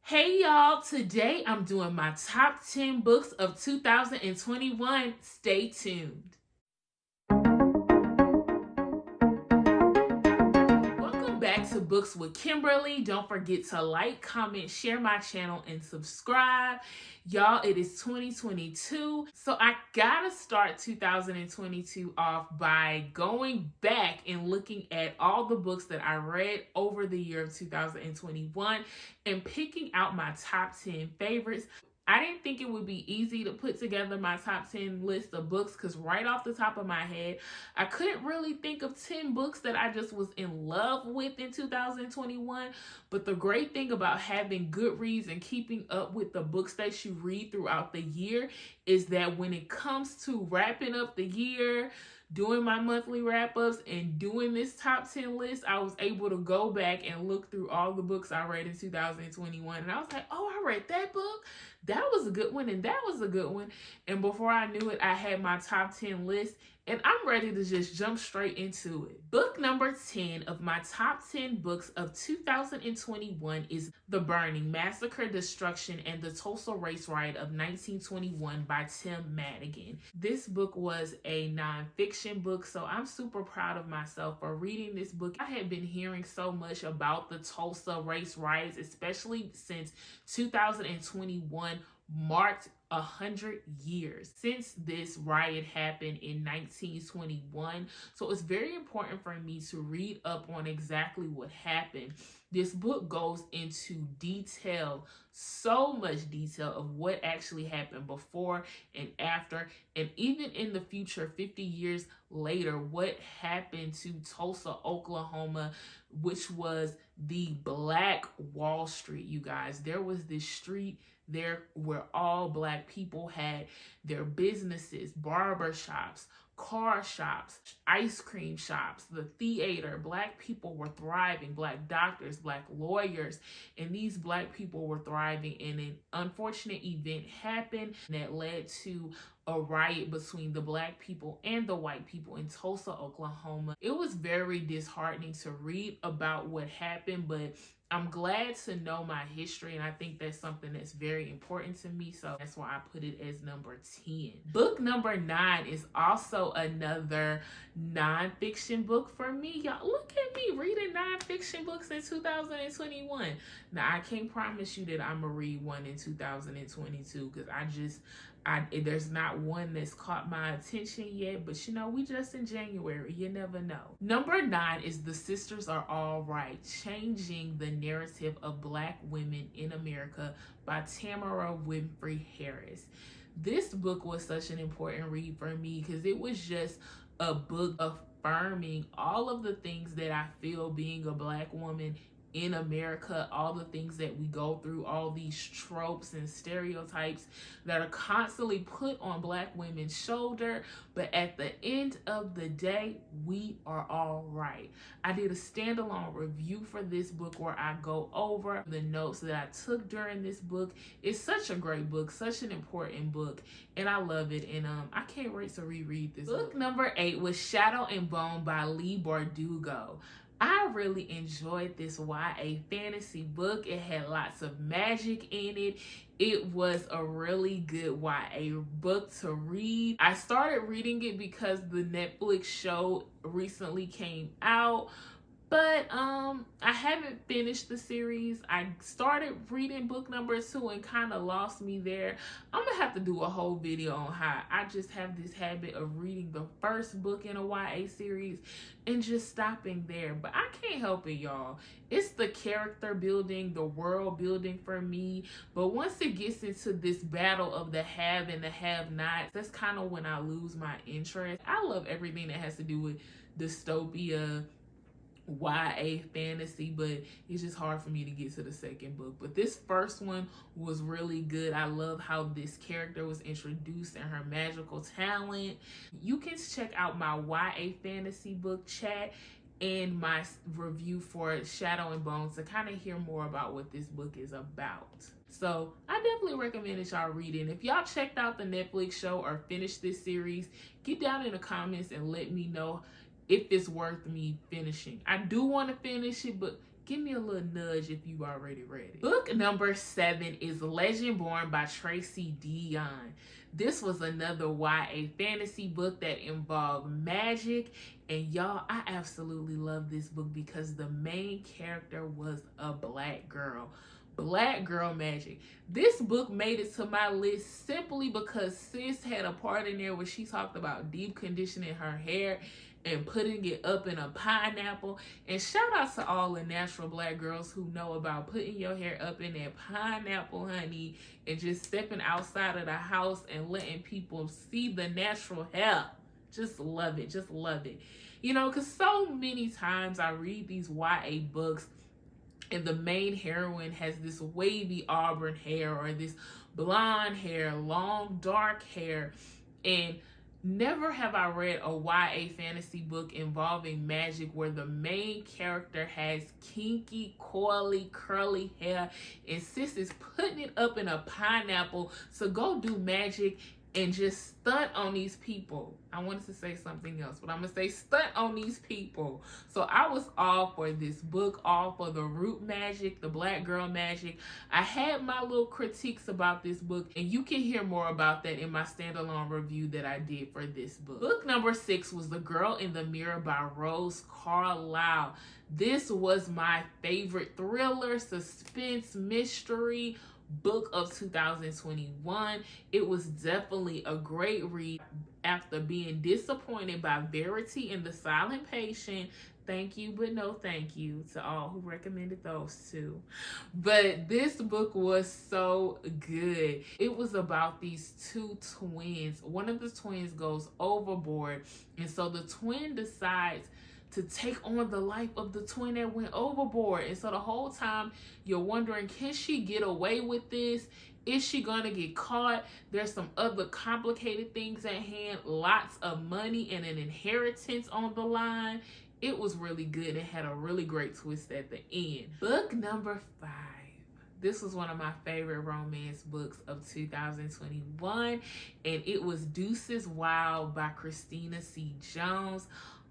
Hey y'all, today I'm doing my top 10 books of 2021. Stay tuned. Welcome back to Books with Kimberly. Don't forget to like, comment, share my channel, and subscribe. Y'all, it is 2022, so I gotta start 2022 off by going back and looking at all the books that I read over the year of 2021 and picking out my top 10 favorites. I didn't think it would be easy to put together my top 10 list of books because right off the top of my head, I couldn't really think of 10 books that I just was in love with in 2021. But the great thing about having Goodreads and keeping up with the books that you read throughout the year is that when it comes to wrapping up the year, doing my monthly wrap-ups and doing this top 10 list, I was able to go back and look through all the books I read in 2021. And I was like, oh, I read that book. That was a good one. And that was a good one. And before I knew it, I had my top 10 list. And I'm ready to just jump straight into it. Book number 10 of my top 10 books of 2021 is The Burning: Massacre, Destruction, and the Tulsa Race Riot of 1921 by Tim Madigan. This book was a nonfiction book, so I'm super proud of myself for reading this book. I had been hearing so much about the Tulsa Race Riots, especially since 2021 marked 100 years since this riot happened in 1921. So it's very important for me to read up on exactly what happened. This book goes into detail, so much detail of what actually happened before and after, and even in the future, 50 years later, what happened to Tulsa, Oklahoma, which was the Black Wall Street, you guys. There was this street there where all Black people had their businesses, barber shops, car shops, ice cream shops, the theater. Black people were thriving, Black doctors, Black lawyers, and these Black people were thriving. And an unfortunate event happened that led to a riot between the Black people and the white people in Tulsa, Oklahoma. It was very disheartening to read about what happened, but I'm glad to know my history, and I think that's something that's very important to me, so that's why I put it as number 10. Book number 9 is also another nonfiction book for me. Y'all, look at me reading nonfiction books in 2021. Now, I can't promise you that I'm going to read one in 2022 because there's not one that's caught my attention yet, but you know, we just in January, you never know. Number 9 is The Sisters Are All Right: Changing the Narrative of Black Women in America by Tamara Winfrey Harris. This book was such an important read for me because it was just a book affirming all of the things that I feel being a Black woman in America, all the things that we go through, all these tropes and stereotypes that are constantly put on Black women's shoulder. But at the end of the day, we are all right. I did a standalone review for this book where I go over the notes that I took during this book. It's such a great book, such an important book, and I love it. And I can't wait to reread this book. Number 8 was Shadow and Bone by Leigh Bardugo. I really enjoyed this YA fantasy book. It had lots of magic in it. It was a really good YA book to read. I started reading it because the Netflix show recently came out, but I haven't finished the series. I started reading book number 2 and kind of lost me there. I'm gonna have to do a whole video on how I just have this habit of reading the first book in a YA series and just stopping there. But I can't help it, y'all. It's the character building, the world building for me. But once it gets into this battle of the have and the have-nots, that's kind of when I lose my interest. I love everything that has to do with dystopia, YA fantasy, but it's just hard for me to get to the second book. But this first one was really good. I love how this character was introduced and her magical talent. You can check out my YA fantasy book chat and my review for Shadow and Bones to kind of hear more about what this book is about. So I definitely recommend that y'all read it. And if y'all checked out the Netflix show or finished this series, get down in the comments and let me know if it's worth me finishing. I do want to finish it, but give me a little nudge if you already read it. Book number 7 is Legendborn by Tracy Deonn. This was another YA fantasy book that involved magic. And y'all, I absolutely love this book because the main character was a black girl. Black girl magic. This book made it to my list simply because sis had a part in there where she talked about deep conditioning her hair and putting it up in a pineapple. And shout out to all the natural black girls who know about putting your hair up in that pineapple, honey, and just stepping outside of the house and letting people see the natural hair. Just love it. Just love it. You know, because so many times I read these YA books and the main heroine has this wavy auburn hair or this blonde hair, long dark hair, and never have I read a YA fantasy book involving magic where the main character has kinky, coily, curly hair and sis is putting it up in a pineapple to go do magic and just stunt on these people. I wanted to say something else, but I'm going to say stunt on these people. So I was all for this book, all for the root magic, the black girl magic. I had my little critiques about this book, and you can hear more about that in my standalone review that I did for this book. Book number 6 was The Girl in the Mirror by Rose Carlisle. This was my favorite thriller, suspense, mystery book of 2021. It was definitely a great read after being disappointed by Verity and the Silent Patient. Thank you, but no thank you to all who recommended those two. But this book was so good. It was about these two twins. One of the twins goes overboard, and so the twin decides to take on the life of the twin that went overboard. And so the whole time you're wondering, can she get away with this? Is she gonna get caught? There's some other complicated things at hand, lots of money and an inheritance on the line. It was really good and had a really great twist at the end. Book number 5. This was one of my favorite romance books of 2021, and it was Deuces Wild by Christina C. Jones.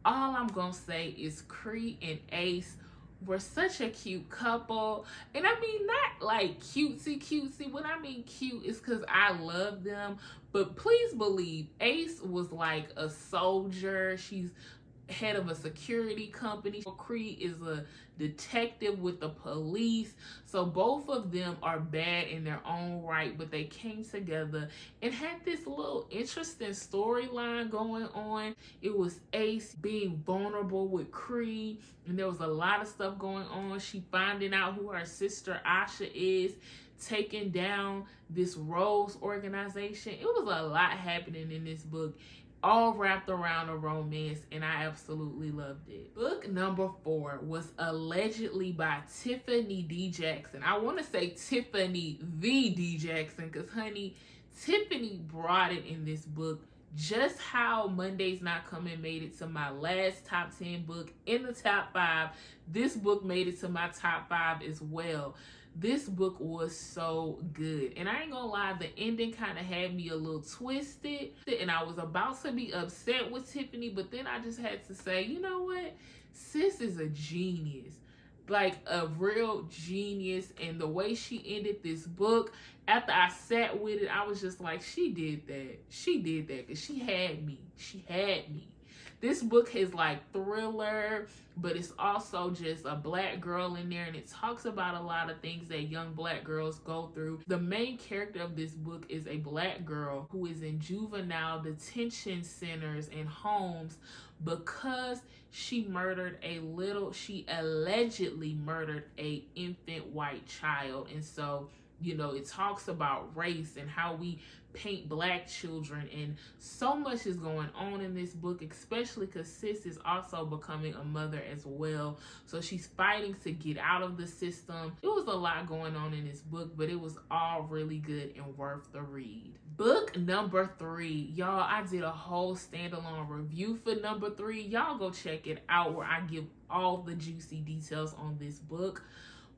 All I'm gonna say is Cree and Ace were such a cute couple. And I mean, not like cutesy. When I mean cute, it's because I love them. But please believe, Ace was like a soldier. She's head of a security company. Cree is a detective with the police. So both of them are bad in their own right, but they came together and had this little interesting storyline going on. It was Ace being vulnerable with Cree, and there was a lot of stuff going on. She finding out who her sister Asha is, taking down this Rose organization. It was a lot happening in this book, all wrapped around a romance, and I absolutely loved it. Book number 4 was Allegedly by Tiffany D. Jackson. I want to say Tiffany the D. Jackson because, honey, Tiffany brought it in this book. Just how Monday's Not Coming made it to my last top 10 book in the top 5, this book made it to my top 5 as well. This book was so good. And I ain't gonna lie, the ending kind of had me a little twisted. And I was about to be upset with Tiffany, but then I just had to say, you know what? Sis is a genius. Like a real genius. And the way she ended this book, after I sat with it, I was just like, she did that. She did that because she had me. She had me. This book is like thriller, but it's also just a black girl in there, and it talks about a lot of things that young black girls go through. The main character of this book is a black girl who is in juvenile detention centers and homes because she allegedly murdered a infant white child. And so, you know, it talks about race and how we paint black children, and so much is going on in this book, especially because sis is also becoming a mother as well. So she's fighting to get out of the system. It was a lot going on in this book, but it was all really good and worth the read. Book number 3. Y'all, I did a whole standalone review for number 3. Y'all go check it out where I give all the juicy details on this book.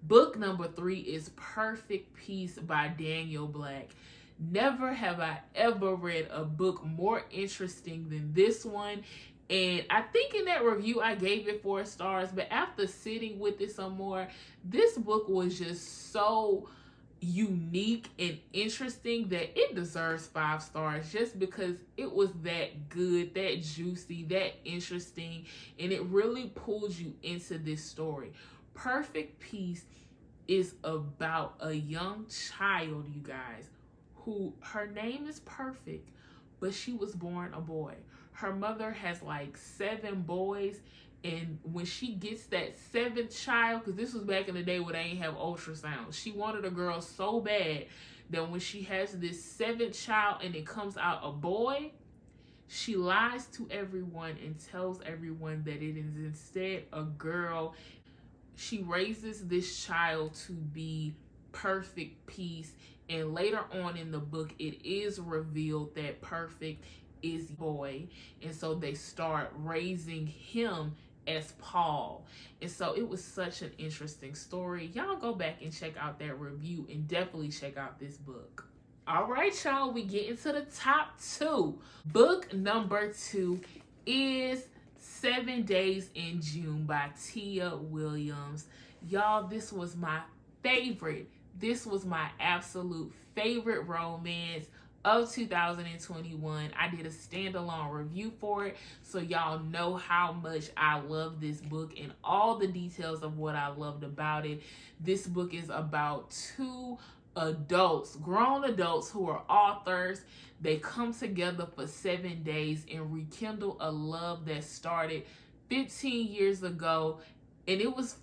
Book number 3 is Perfect Peace by Daniel Black. Never have I ever read a book more interesting than this one. And I think in that review, I gave it 4 stars. But after sitting with it some more, this book was just so unique and interesting that it deserves 5 stars just because it was that good, that juicy, that interesting, and it really pulls you into this story. Perfect Peace is about a young child, you guys, who her name is Perfect, but she was born a boy. Her mother has like 7 boys, and when she gets that 7th child, because this was back in the day where they ain't have ultrasound, she wanted a girl so bad that when she has this 7th child and it comes out a boy, she lies to everyone and tells everyone that it is instead a girl. She raises this child to be Perfect Peace, and later on in the book it is revealed that Perfect is a boy, and so they start raising him as Paul. And so it was such an interesting story. Y'all go back and check out that review and definitely check out this book. All right, y'all, we get into the top 2. Book number 2 is 7 Days in June by Tia Williams. Y'all, this was my favorite. This was my absolute favorite romance of 2021. I did a standalone review for it, so y'all know how much I love this book and all the details of what I loved about it. This book is about 2 adults, grown adults who are authors. They come together for 7 days and rekindle a love that started 15 years ago, and it was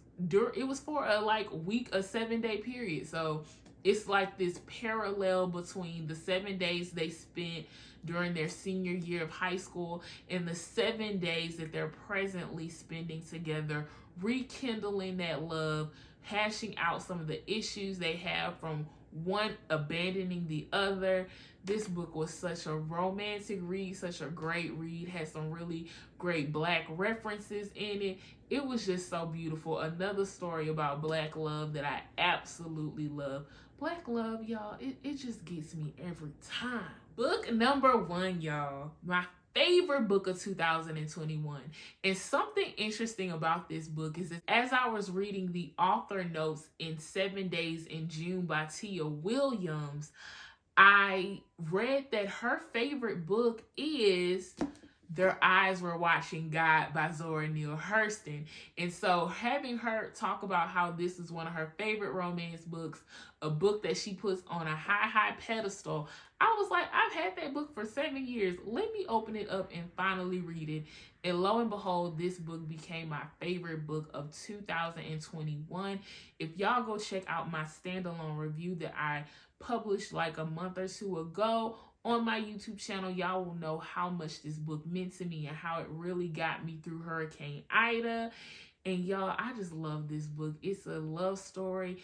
for a week, a 7-day period. So it's like this parallel between the 7 days they spent during their senior year of high school and the 7 days that they're presently spending together, rekindling that love, hashing out some of the issues they have from one abandoning the other. This book was such a romantic read, such a great read, had some really great Black references in it. It was just so beautiful. Another story about Black love that I absolutely love. Black love, y'all, it just gets me every time. Book number 1, y'all, my favorite book of 2021. And something interesting about this book is that as I was reading the author notes in 7 Days in June by Tia Williams, I read that her favorite book is Their Eyes Were Watching God by Zora Neale Hurston. And so having her talk about how this is one of her favorite romance books, a book that she puts on a high pedestal, I was like, I've had that book for 7 years. Let me open it up and finally read it. And lo and behold, this book became my favorite book of 2021. If y'all go check out my standalone review that I published like a month or 2 ago on my YouTube channel, y'all will know how much this book meant to me and how it really got me through Hurricane Ida. And y'all, I just love this book. It's a love story.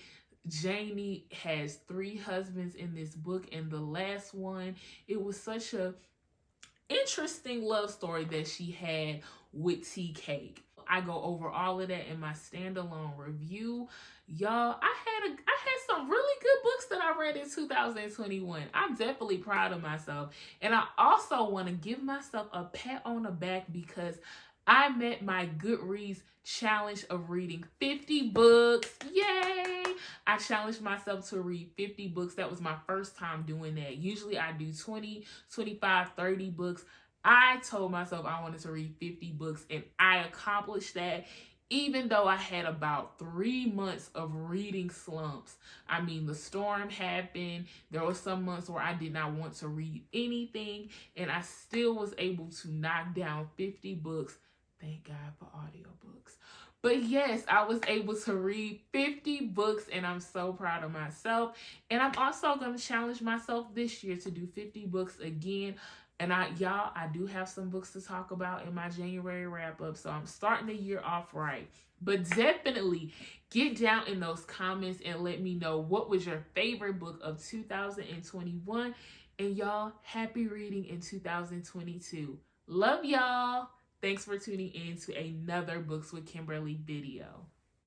Janie has 3 husbands in this book, and the last one, it was such a interesting love story that she had with Tea Cake. I go over all of that in my standalone review. Y'all, I had some really good books that I read in 2021. I'm definitely proud of myself. And I also want to give myself a pat on the back because I met my Goodreads challenge of reading 50 books. Yay! I challenged myself to read 50 books. That was my first time doing that. Usually I do 20, 25, 30 books. I told myself I wanted to read 50 books, and I accomplished that, even though I had about 3 months of reading slumps. I mean, the storm happened. There were some months where I did not want to read anything, and I still was able to knock down 50 books. Thank God for audiobooks. But yes, I was able to read 50 books, and I'm so proud of myself. And I'm also going to challenge myself this year to do 50 books again. And I do have some books to talk about in my January wrap up. So I'm starting the year off right. But definitely get down in those comments and let me know what was your favorite book of 2021. And y'all, happy reading in 2022. Love y'all. Thanks for tuning in to another Books with Kimberly video.